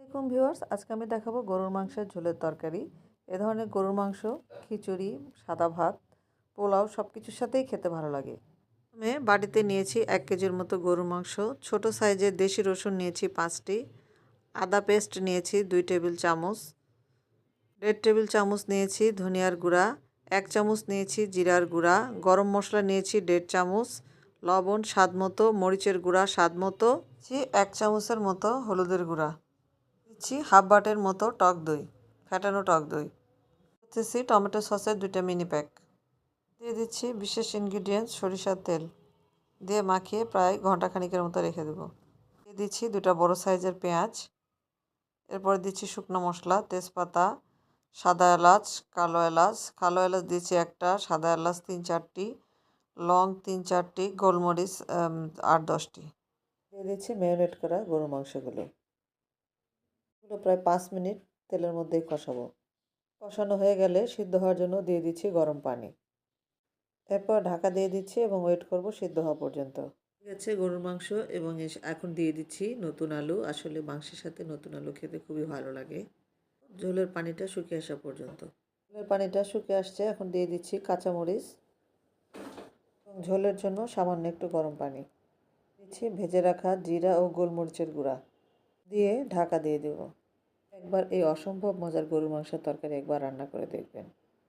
আসসালামাইকুম ভিউয়ার্স, আজকে আমি দেখাবো গরুর মাংসের ঝোলের তরকারি। এ ধরনের গরুর মাংস খিচুড়ি, সাদা ভাত, পোলাও সব কিছুর সাথেই খেতে ভালো লাগে। আমি বাড়িতে নিয়েছি 1 কেজির মতো গরুর মাংস। ছোট সাইজের দেশি রসুন নিয়েছি 5টি, আদা পেস্ট নিয়েছি 2 টেবিল চামচ, 1.5 টেবিল চামচ নিয়েছি ধনিয়ার গুঁড়া, 1 চামচ নিয়েছি জিরার গুঁড়া, গরম মশলা নিয়েছি 1.5 চামচ, লবণ স্বাদ মতো, মরিচের গুঁড়া স্বাদ মতো, 1 চামচের মতো হলুদের গুঁড়া, দিচ্ছি হাফ বাটের মতো টক দই, ফ্যাটানো টক দই, দিচ্ছি টমেটো সসের 2টা মিনি প্যাক, দিয়ে দিচ্ছি বিশেষ ইনগ্রিডিয়েন্টস সরিষার তেল, দিয়ে মাখিয়ে প্রায় ঘন্টাখানিকের মতো রেখে দেবো। দিয়ে দিচ্ছি 2টা বড় সাইজের পেঁয়াজ, এরপর দিচ্ছি শুকনো মশলা, তেজপাতা, সাদা এলাচ, কালো এলাচ দিচ্ছি 1টা, সাদা এলাচ 3-4টি, লং 3-4টি, গোলমরিচ 8-10টি। দিয়ে দিচ্ছি ম্যারিনেট করা গরুর মাংসগুলো, প্রায় 5 মিনিট তেলের মধ্যেই কষাবো। কষানো হয়ে গেলে সিদ্ধ হওয়ার জন্য দিয়ে দিচ্ছি গরম পানি, এরপর ঢাকা দিয়ে দিচ্ছি এবং ওয়েট করব সিদ্ধ হওয়া পর্যন্ত। ঠিক আছে, গরুর মাংস এবং এখন দিয়ে দিচ্ছি নতুন আলু। আসলে মাংসের সাথে নতুন আলু খেতে খুবই ভালো লাগে। ঝোলের পানিটা শুকিয়ে আসা পর্যন্ত। ঝোলের পানিটা শুকিয়ে আসছে, এখন দিয়ে দিচ্ছি কাঁচামরিচ এবং ঝোলের জন্য সামান্য একটু গরম পানি, দিচ্ছি ভেজে রাখা জিরা ও গোলমরিচের গুঁড়া, দিয়ে ঢাকা দিয়ে দেব। একবার এই অসম্ভব মজার গরুর মাংসের তরকারি একবার রান্না করে দেখবেন।